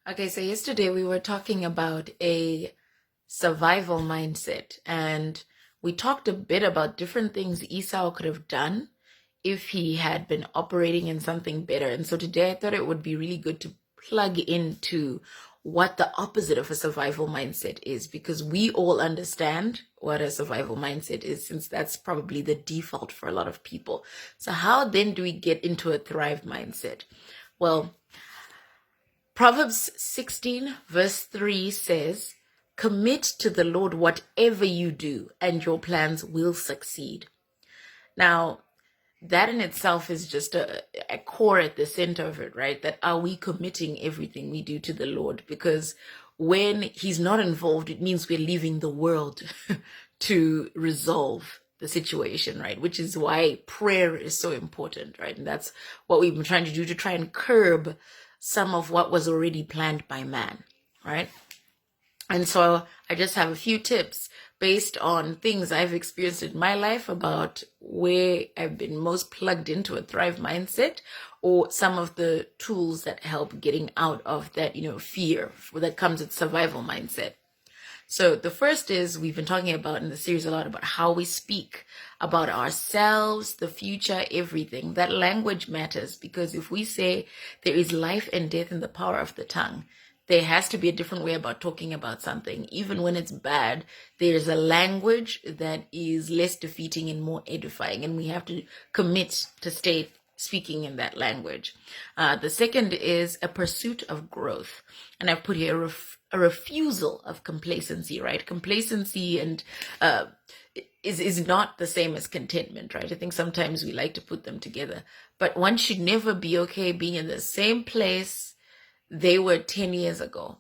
Okay, so yesterday we were talking about a survival mindset, and we talked a bit about different things Esau could have done if he had been operating in something better. And so today I thought it would be really good to plug into what the opposite of a survival mindset is, because we all understand what a survival mindset is, since that's probably the default for a lot of people. So, how then do we get into a thrive mindset? Well, Proverbs 16, verse 3 says, "Commit to the Lord whatever you do, and your plans will succeed." Now, that in itself is just a core at the center of it, right? That are we committing everything we do to the Lord? Because when He's not involved, it means we're leaving the world to resolve the situation, right? Which is why prayer is so important, right? And that's what we've been trying to do to try and curb some of what was already planned by man, right? And so I just have a few tips based on things I've experienced in my life about where I've been most plugged into a thrive mindset, or some of the tools that help getting out of that, fear that comes with survival mindset. So the first is, we've been talking about in the series a lot about how we speak about ourselves, the future, everything. That language matters, because if we say there is life and death in the power of the tongue, there has to be a different way about talking about something. Even when it's bad, there's a language that is less defeating and more edifying, and we have to commit to stay speaking in that language. The second is a pursuit of growth. And I've put here a refusal of complacency, right? Complacency and is not the same as contentment, right? I think sometimes we like to put them together. But one should never be okay being in the same place they were 10 years ago.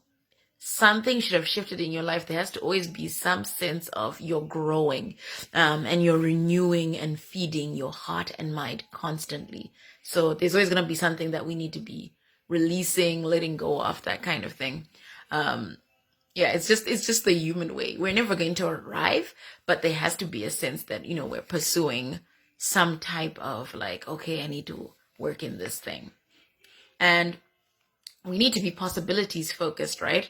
Something should have shifted in your life. There has to always be some sense of you're growing, and you're renewing and feeding your heart and mind constantly. So there's always going to be something that we need to be releasing, letting go of, that kind of thing. Yeah, it's just the human way. We're never going to arrive, but there has to be a sense that, we're pursuing some type of like, okay, I need to work in this thing. And we need to be possibilities focused, right?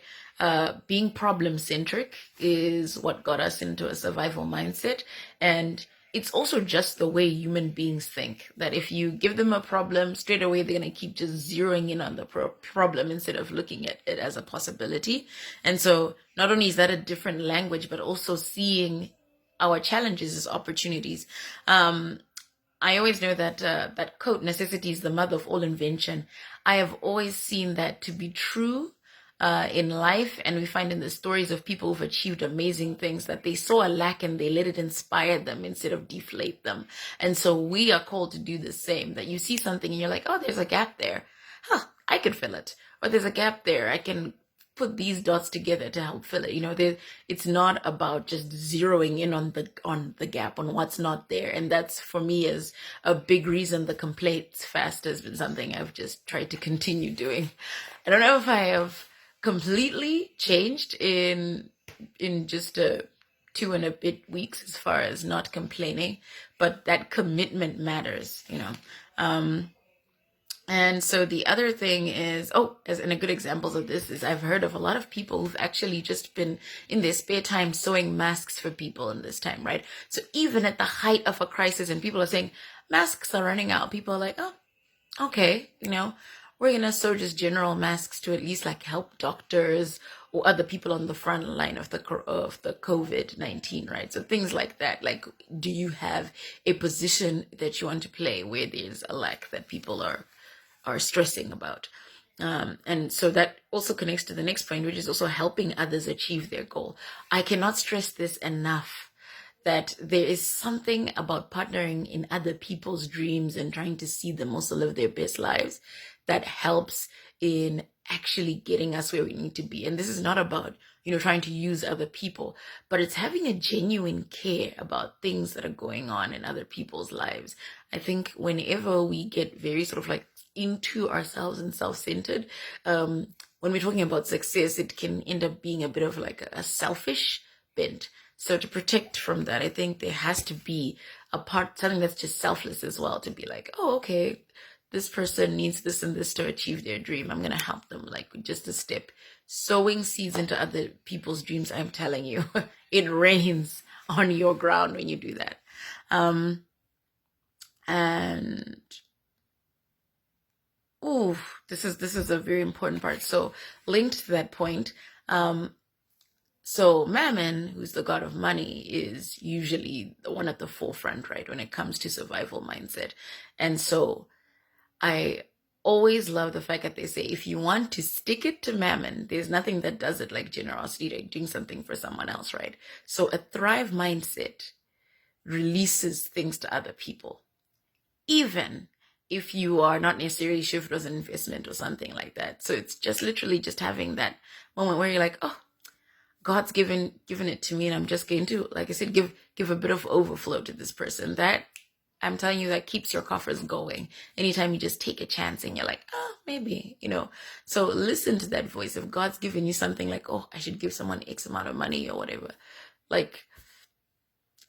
Being problem centric is what got us into a survival mindset. And it's also just the way human beings think, that if you give them a problem, straight away they're going to keep just zeroing in on the problem instead of looking at it as a possibility. And so not only is that a different language, but also seeing our challenges as opportunities. I always know that that quote, "Necessity is the mother of all invention." I have always seen that to be true in life, and we find in the stories of people who've achieved amazing things that they saw a lack and they let it inspire them instead of deflate them. And so we are called to do the same. That you see something and you're like, "Oh, there's a gap there. Huh, I could fill it." Or, "There's a gap there. I can put these dots together to help fill it." It's not about just zeroing in on the gap, on what's not there. And that's, for me, is a big reason the complaints fast has been something I've just tried to continue doing. I don't know if I have completely changed in just 2 and a bit weeks as far as not complaining, but that commitment matters. And so the other thing is, and a good examples of this is, I've heard of a lot of people who've actually just been in their spare time sewing masks for people in this time, right? So even at the height of a crisis and people are saying masks are running out, people are like, "Oh, okay, we're going to sew just general masks to at least like help doctors or other people on the front line of the COVID-19, right?" So things like that. Like, do you have a position that you want to play where there's a lack that people are stressing about? And so that also connects to the next point, which is also helping others achieve their goal. I cannot stress this enough, that there is something about partnering in other people's dreams and trying to see them also live their best lives that helps in actually getting us where we need to be. And this is not about, trying to use other people, but it's having a genuine care about things that are going on in other people's lives. I think whenever we get very sort of like into ourselves and self-centered, when we're talking about success, it can end up being a bit of like a selfish bent. So to protect from that, I think there has to be something that's just selfless as well, to be like, "Oh, okay, this person needs this and this to achieve their dream. I'm going to help them, like just a step. Sowing seeds into other people's dreams, I'm telling you, it rains on your ground when you do that. And this is a very important part. So linked to that point, so Mammon, who's the god of money, is usually the one at the forefront, right, when it comes to survival mindset. And so I always love the fact that they say, if you want to stick it to Mammon, there's nothing that does it like generosity, like doing something for someone else, right? So a Thrive mindset releases things to other people, even if you are not necessarily sure if it was an investment or something like that. So it's just literally just having that moment where you're like, oh, God's given it to me, and I'm just going to, like I said, give a bit of overflow to this person. That, I'm telling you, that keeps your coffers going. Anytime you just take a chance and you're like, oh, maybe, So listen to that voice. If God's given you something like, oh, I should give someone X amount of money or whatever, like,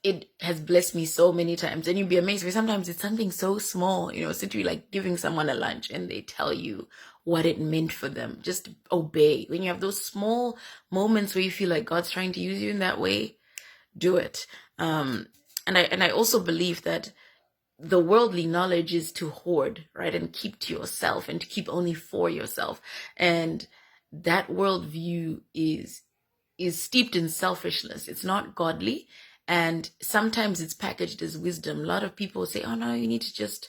it has blessed me so many times. And you'd be amazed, because sometimes it's something so small, simply like giving someone a lunch and they tell you what it meant for them. Just obey. When you have those small moments where you feel like God's trying to use you in that way, do it. And I also believe that the worldly knowledge is to hoard, right? And keep to yourself, and to keep only for yourself. And that worldview is steeped in selfishness. It's not godly. And sometimes it's packaged as wisdom. A lot of people say, oh no, you need to just,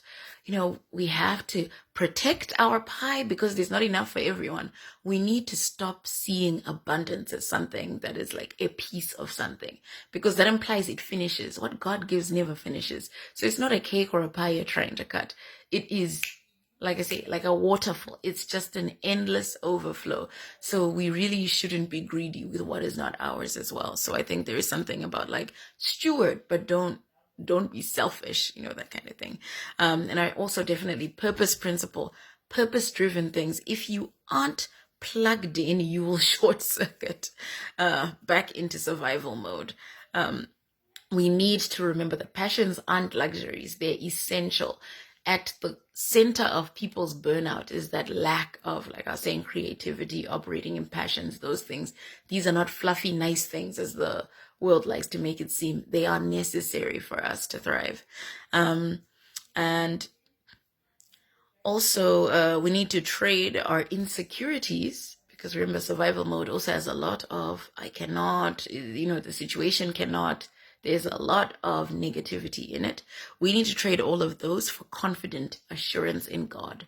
we have to protect our pie because there's not enough for everyone. We need to stop seeing abundance as something that is like a piece of something, because that implies it finishes. What God gives never finishes. So it's not a cake or a pie you're trying to cut. It is, like I say, like a waterfall. It's just an endless overflow. So we really shouldn't be greedy with what is not ours as well. So I think there is something about like steward, but don't be selfish, that kind of thing. And I also definitely purpose-driven things. If you aren't plugged in, you will short circuit back into survival mode. We need to remember that passions aren't luxuries. They're essential. At the center of people's burnout is that lack of, like I was saying, creativity, operating in passions, those things. These are not fluffy, nice things as the world likes to make it seem. They are necessary for us to thrive. And also, we need to trade our insecurities, because remember, survival mode also has a lot of, I cannot, the situation cannot. There's a lot of negativity in it. We need to trade all of those for confident assurance in God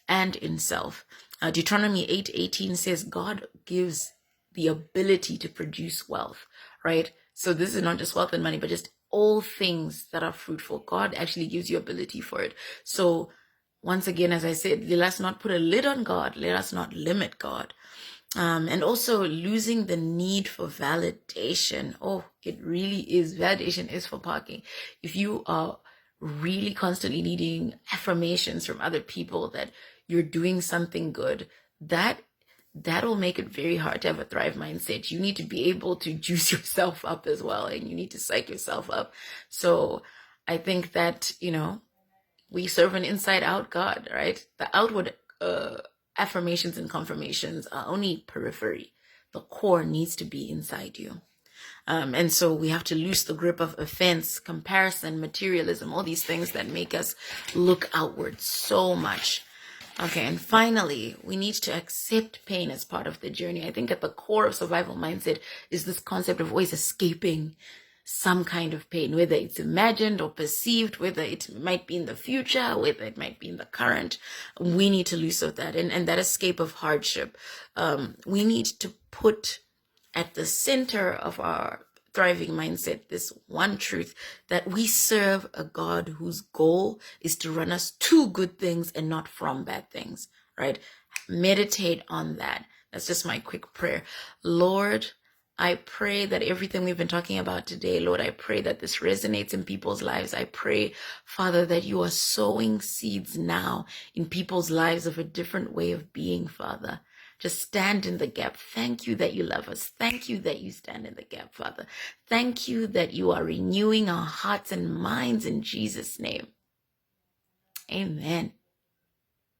and in self. Deuteronomy 8:18 says God gives the ability to produce wealth, right? So this is not just wealth and money, but just all things that are fruitful. God actually gives you ability for it. So once again, as I said, let us not put a lid on God. Let us not limit God. And also losing the need for validation. Oh, it really is. Validation is for parking. If you are really constantly needing affirmations from other people that you're doing something good, that'll make it very hard to have a Thrive mindset. You need to be able to juice yourself up as well, and you need to psych yourself up. So I think that, we serve an inside out God, right? The outward affirmations and confirmations are only periphery. The core needs to be inside you. And so we have to lose the grip of offense, comparison, materialism, all these things that make us look outward so much. Okay, and finally, we need to accept pain as part of the journey. I think at the core of survival mindset is this concept of always escaping some kind of pain, whether it's imagined or perceived, whether it might be in the future, whether it might be in the current. We need to lose of that. And that escape of hardship, we need to put at the center of our thriving mindset this one truth, that we serve a God whose goal is to run us to good things and not from bad things, right? Meditate on that. That's just my quick prayer. Lord, I pray that everything we've been talking about today, Lord, I pray that this resonates in people's lives. I pray, Father, that you are sowing seeds now in people's lives of a different way of being, Father. Just stand in the gap. Thank you that you love us. Thank you that you stand in the gap, Father. Thank you that you are renewing our hearts and minds in Jesus' name. Amen.